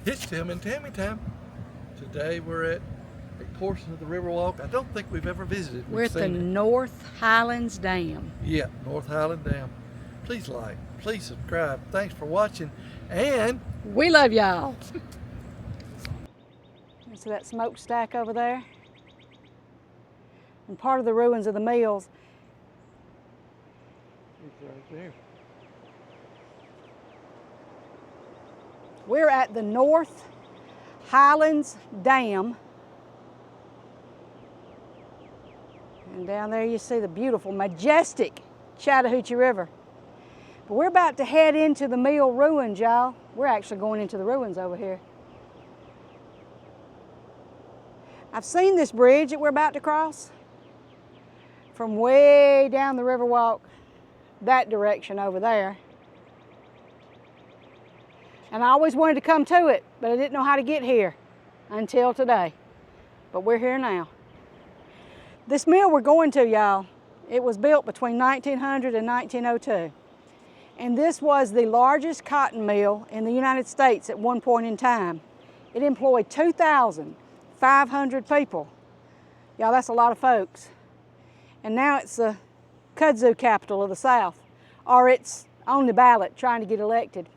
It's Tim and Tammy time. Today we're at a portion of the RiverWalk I don't think we've ever visited. We're at the North Highlands Dam. Yeah, North Highland Dam. Please like, please subscribe. Thanks for watching, and We love y'all. See that smokestack over there? And part of the ruins of the mills. it's right there. We're at the North Highlands Dam. And down there you see the beautiful, majestic Chattahoochee River. But we're about to head into the mill ruins, y'all. We're actually going into the ruins over here. I've seen this bridge that we're about to cross from way down the RiverWalk, that direction over there. And I always wanted to come to it, but I didn't know how to get here until today. But we're here now. This mill we're going to, y'all, it was built between 1900 and 1902. And this was the largest cotton mill in the United States at one point in time. It employed 2,500 people. Y'all, that's a lot of folks. And now it's the kudzu capital of the South, or it's on the ballot trying to get elected.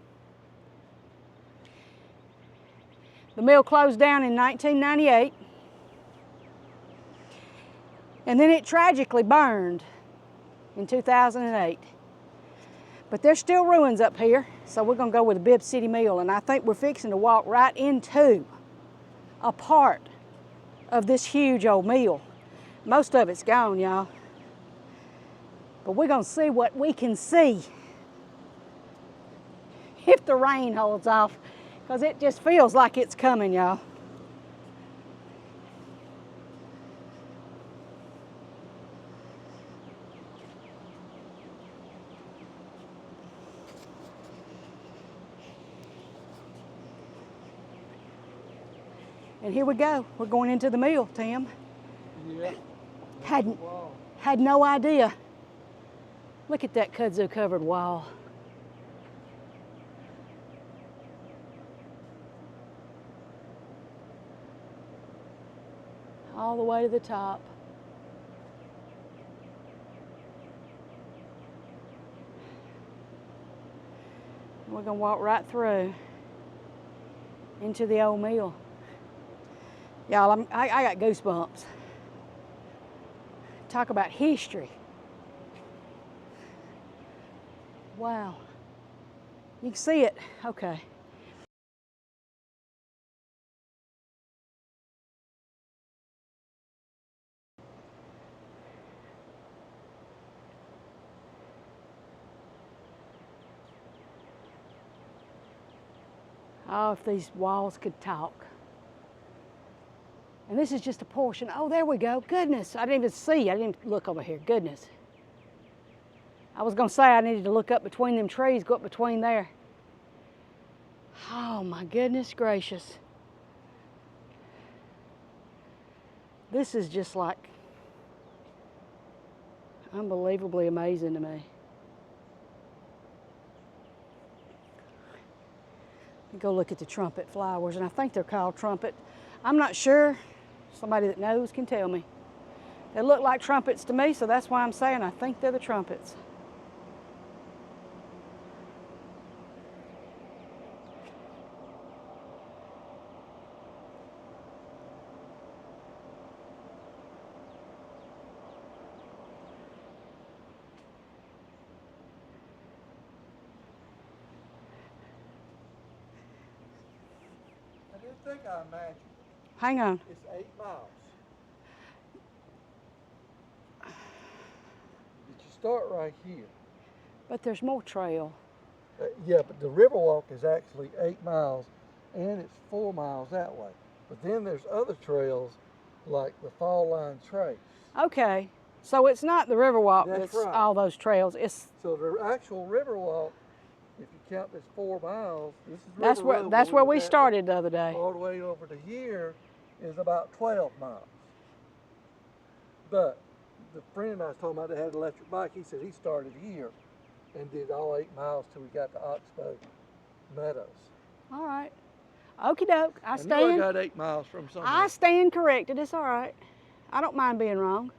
The mill closed down in 1998, and then it tragically burned in 2008. But there's still ruins up here, so we're gonna go with the Bibb City Mill, and I think we're fixing to walk right into a part of this huge old mill. Most of it's gone, y'all. But we're gonna see what we can see if the rain holds off, because it just feels like it's coming, y'all. And here we go. We're going into the mill, Tim. Yeah. Had no idea. Look at that kudzu covered wall. All the way to the top. We're gonna walk right through into the old mill. Y'all, I got goosebumps. Talk about history. Wow. You can see it. Okay. Oh, if these walls could talk. And this is just a portion. Oh, there we go. Goodness, I didn't even see. I didn't even look over here. Goodness. I was going to say I needed to look up between them trees, go up between there. Oh, my goodness gracious. This is just like unbelievably amazing to me. Go look at the trumpet flowers, and I think they're called trumpet. I'm not sure. Somebody that knows can tell me. They look like trumpets to me, so that's why I'm saying I think they're the trumpets. I didn't think I imagined. Hang on. It's 8 miles. You start right here. But there's more trail. Yeah, but the RiverWalk is actually 8 miles, and it's 4 miles that way. But then there's other trails, like the Fall Line Trace. Okay, so it's not the RiverWalk That's that's right. all those trails. It's So the actual RiverWalk, if you count this 4 miles, this is that's River where Road, that's where we was at, started the other day. all the way over to here is about 12 miles. But the friend I was talking about that had an electric bike, he said he started here and did all 8 miles till we got to Oxbow Meadows. All right. Okie doke, I I stand. got 8 miles from somewhere. I stand corrected, it's all right. I don't mind being wrong.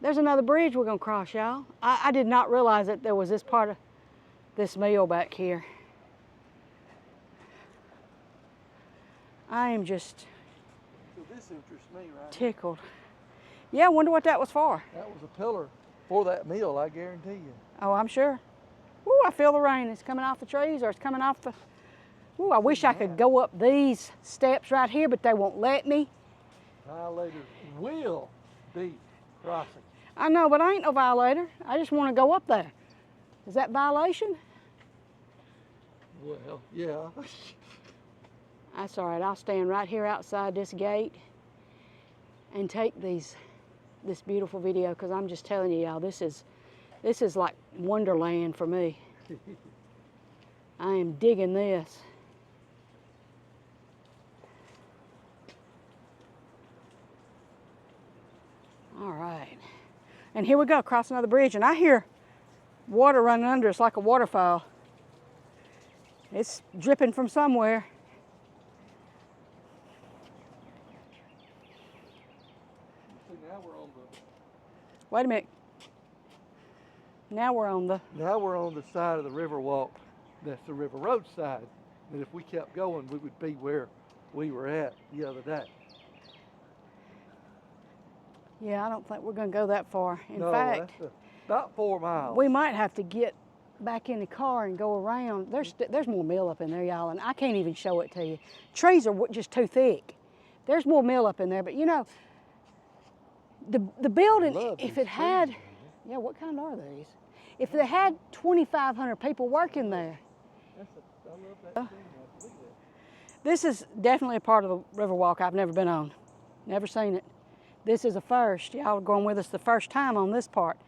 There's another bridge we're gonna cross, y'all. I did not realize that there was this part of this mill back here. I am just So this interests me, right? tickled. Yeah, I wonder what that was for. That was a pillar for that mill, I guarantee you. Oh, I'm sure. Ooh, I feel the rain. It's coming off the trees or it's coming off the... Ooh, I wish I could go up these steps right here, but they won't let me. Violators will be crossing. I know, but I ain't no violator. I just want to go up there. Is that violation? Well, yeah. That's all right. I'll stand right here outside this gate and take this beautiful video, because I'm just telling you, y'all, this is like wonderland for me. I am digging this. All right. And here we go, across another bridge, and I hear water running under us like a waterfall. It's dripping from somewhere. See, now we're on Wait a minute. Now we're on the side of the RiverWalk. That's the River Road side. And if we kept going, we would be where we were at the other day. Yeah, I don't think we're going to go that far. In No, fact, that's about 4 miles. we might have to get back in the car and go around. There's more mill up in there, y'all, and I can't even show it to you. Trees are just too thick. There's more mill up in there, but you know, the building, if it had, yeah, what kind are these? If they had 2,500 people working there. I love that thing. I believe that. This is definitely a part of the RiverWalk I've never been on. Never seen it. This is a first. Y'all are going with us the first time on this part.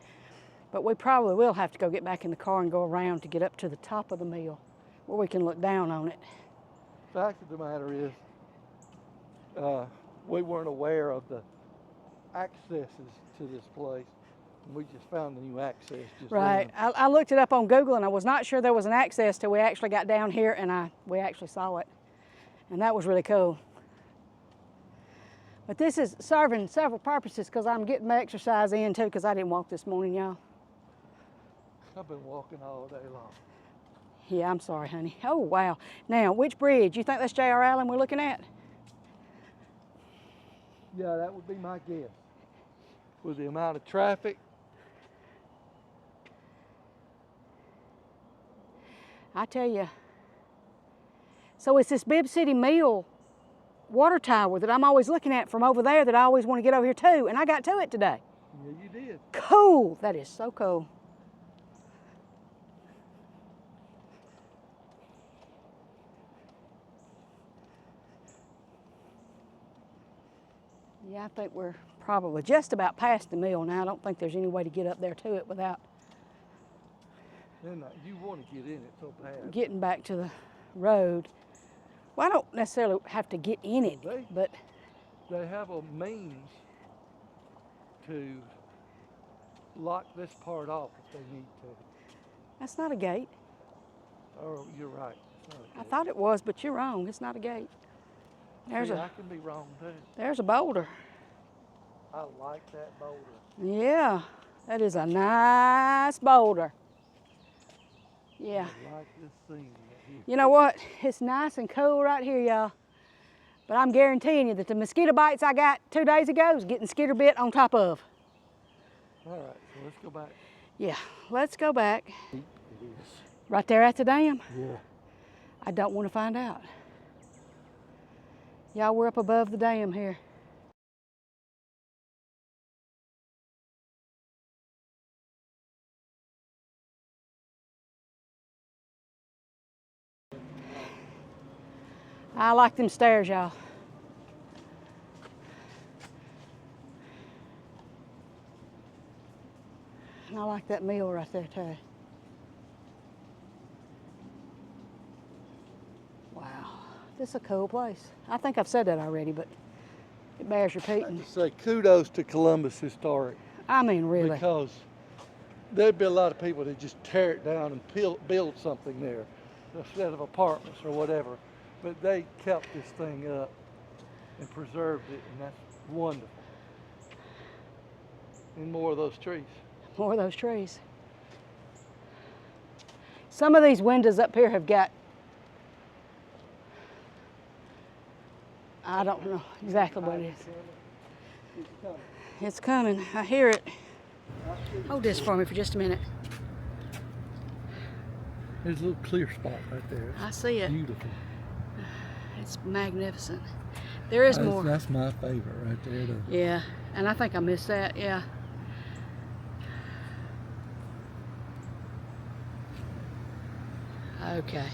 But we probably will have to go get back in the car and go around to get up to the top of the mill where we can look down on it. Fact of the matter is, we weren't aware of the accesses to this place. We just found the new access just Right. then. I looked it up on Google and I was not sure there was an access till we actually got down here and we actually saw it. And that was really cool. But this is serving several purposes because I'm getting my exercise in too, because I didn't walk this morning, y'all. I've been walking all day long. Yeah, I'm sorry, honey. Oh, wow. Now, which bridge? You think that's J.R. Allen we're looking at? Yeah, that would be my guess. With the amount of traffic. I tell you. So it's this Bibb City Mill water tower that I'm always looking at from over there that I always want to get over here too, and I got to it today. Yeah, you did. Cool. That is so cool. Yeah, I think we're probably just about past the mill now. I don't think there's any way to get up there to it without You want to get in it so bad. getting back to the road. Well, I don't necessarily have to get in it, but They have a means to lock this part off if they need to. that's not a gate. Oh, you're right. It's not a I gate. thought it was, but you're wrong. It's not a gate. There's See, a I can be wrong too. there's a boulder. I like that boulder. Yeah, that is a nice boulder. Yeah. I like this scene right here. You know what? It's nice and cool right here, y'all. But I'm guaranteeing you that the mosquito bites I got 2 days ago is getting skitter bit on top of. All right, so let's go back. Yeah, let's go back. Deep it is. Right there at the dam. Yeah. I don't want to find out. Y'all, we're up above the dam here. I like them stairs, y'all. And I like that mill right there too. Wow, this is a cool place. I think I've said that already, but it bears repeating. Just say kudos to Columbus Historic, I mean, really. because there'd be a lot of people that just tear it down and build something there. instead of apartments or whatever. But they kept this thing up and preserved it, and that's wonderful. And more of those trees. More of those trees. Some of these windows up here have got, I don't know exactly what it is. It's coming. I hear it. Hold this for me for just a minute. There's a little clear spot right there. I see it. Beautiful. It's magnificent. There is more. That's my favorite right there. Yeah, and I think I missed that, yeah. Okay.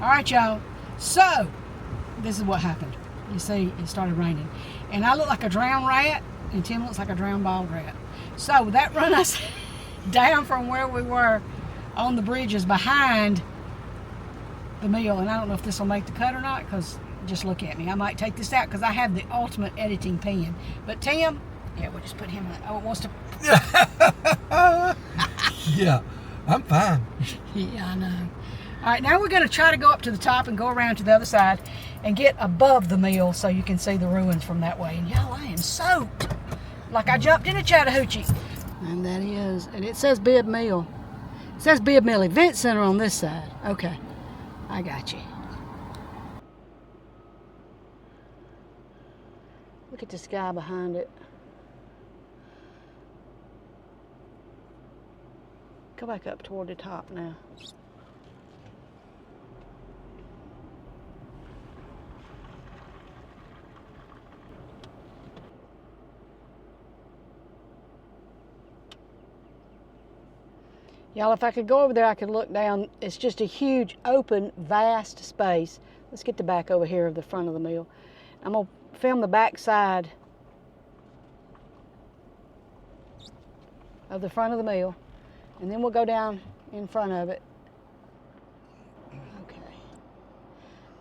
All right, y'all. So, this is what happened. You see, it started raining. And I look like a drowned rat, and Tim looks like a drowned bald rat. So, that run us down from where we were on the bridges behind the mill. And I don't know if this will make the cut or not, because just look at me. I might take this out because I have the ultimate editing pen. But Tim, yeah, we'll just put him in. Oh, it wants to. Yeah, I'm fine. Yeah, I know. All right, now we're going to try to go up to the top and go around to the other side and get above the mill so you can see the ruins from that way. And y'all, I am soaked. Like I jumped into Chattahoochee. And that is, and it says Bibb Mill. It says Bibb Mill Event Center on this side. Okay, I got you. Look at the sky behind it. Go back up toward the top now. Y'all, if I could go over there, I could look down. It's just a huge, open, vast space. Let's get the back over here of the front of the mill. I'm gonna film the back side of the front of the mill, and then we'll go down in front of it. Okay.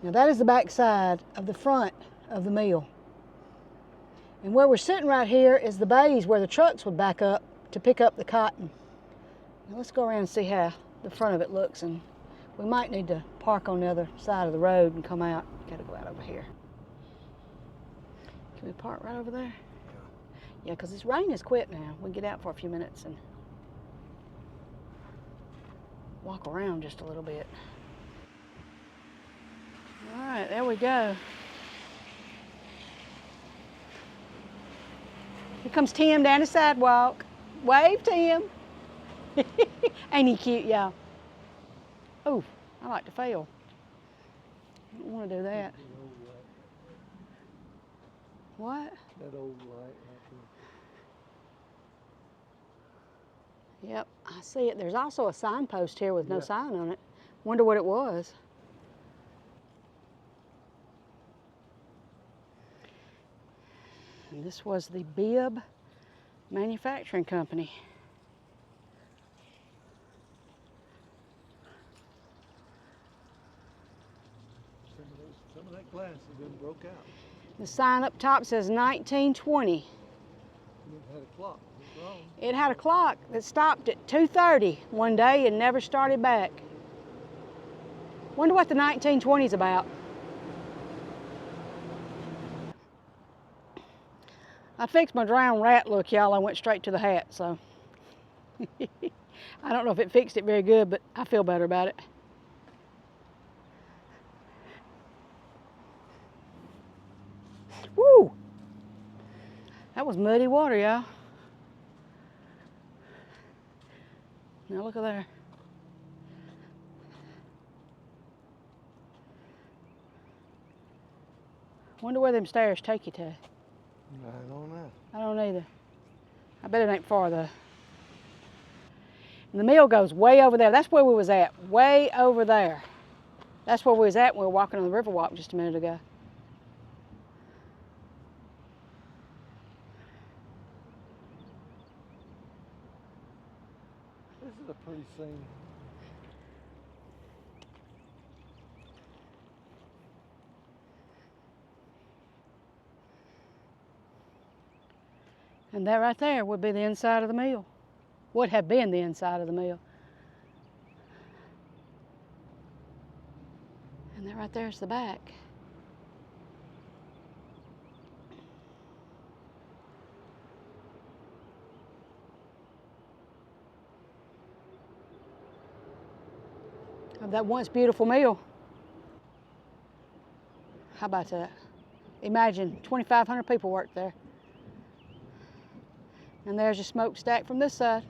Now that is the back side of the front of the mill. And where we're sitting right here is the bays where the trucks would back up to pick up the cotton. Now let's go around and see how the front of it looks, and we might need to park on the other side of the road and come out. Gotta go out over here. Can we park right over there? Yeah, because this rain has quit now. We can get out for a few minutes and walk around just a little bit. All right, there we go. Here comes Tim down the sidewalk. Wave, Tim. Ain't he cute, y'all? Oh, I like to fail. I don't want to do that. What? That old light right there. Yep, I see it. There's also a signpost here with no sign on it. Wonder what it was. And this was the Bibb Manufacturing Company. Some of that glass has been broke out. The sign up top says 1920. It had a clock. What's wrong? It had a clock that stopped at 2:30 one day and never started back. Wonder what the 1920s about. I fixed my drowned rat look, y'all. I went straight to the hat, so. I don't know if it fixed it very good, but I feel better about it. Woo! That was muddy water, y'all. Now look at there. Wonder where them stairs take you to. I don't know. I don't either. I bet it ain't far though. And the mill goes way over there. That's where we was at, way over there. That's where we was at when we were walking on the RiverWalk just a minute ago. This is a pretty scene. And that right there would be the inside of the mill. would have been the inside of the mill. And that right there's the back. Of that once beautiful mill. How about that? Imagine 2,500 people worked there. And there's your smokestack from this side.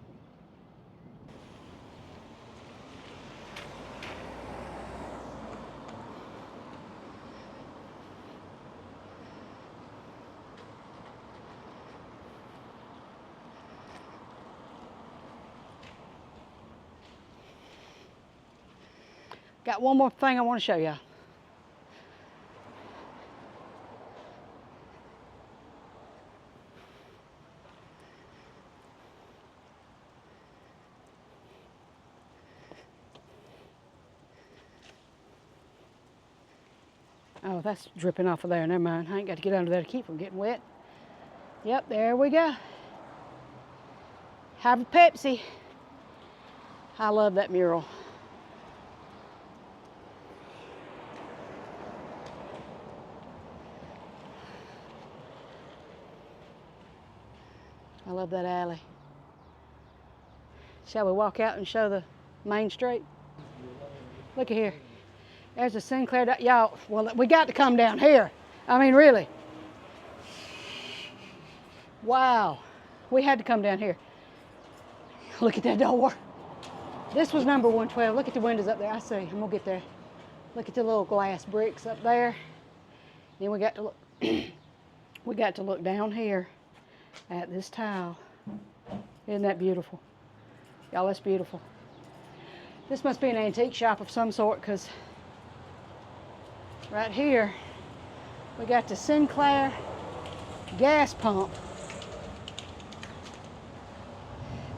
Got one more thing I want to show y'all. Oh, that's dripping off of there. Never mind. I ain't got to get under there to keep from getting wet. Yep, there we go. Have a Pepsi. I love that mural. I love that alley. Shall we walk out and show the main street? Look at here. There's a Sinclair. Y'all, well, we got to come down here. I mean, really. Wow. We had to come down here. Look at that door. This was number 112. Look at the windows up there. I see. I'm going to get there. Look at the little glass bricks up there. Then we got to look. We got to look down here at this tile. Isn't that beautiful? Y'all, that's beautiful. This must be an antique shop of some sort, because right here we got the Sinclair gas pump.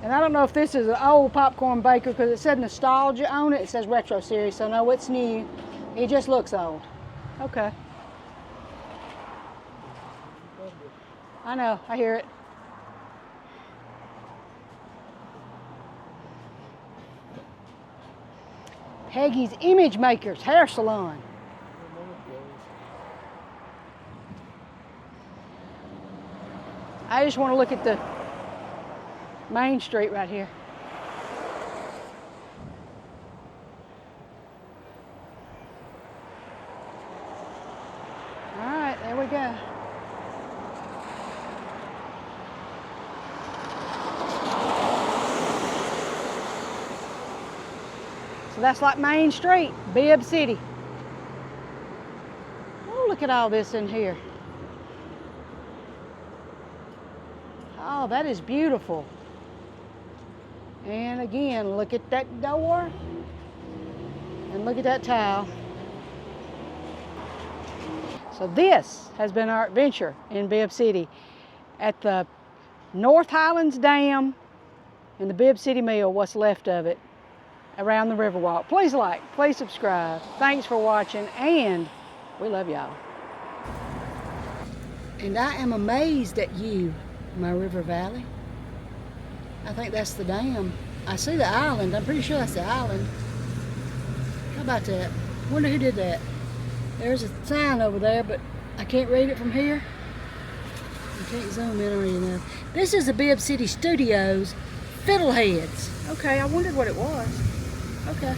And I don't know if this is an old popcorn baker, because it said nostalgia on it. It says retro series, so no, it's new. It just looks old. Okay. I know, I hear it. Peggy's Image Makers Hair Salon. I just want to look at the main street right here. All right, there we go. So that's like Main Street, Bibb City. Oh, look at all this in here. Oh, that is beautiful. And again, look at that door. And look at that tile. So this has been our adventure in Bibb City at the North Highlands Dam and the Bibb City Mill, what's left of it, around the RiverWalk. Please like, please subscribe. Thanks for watching, and we love y'all. And I am amazed at you, my river valley. I think that's the dam. I see the island. I'm pretty sure that's the island. How about that? Wonder who did that. There's a sign over there, but I can't read it from here. You can't zoom in or anything. This is the Bibb City Studios Fiddleheads. Okay, I wondered what it was. Okay.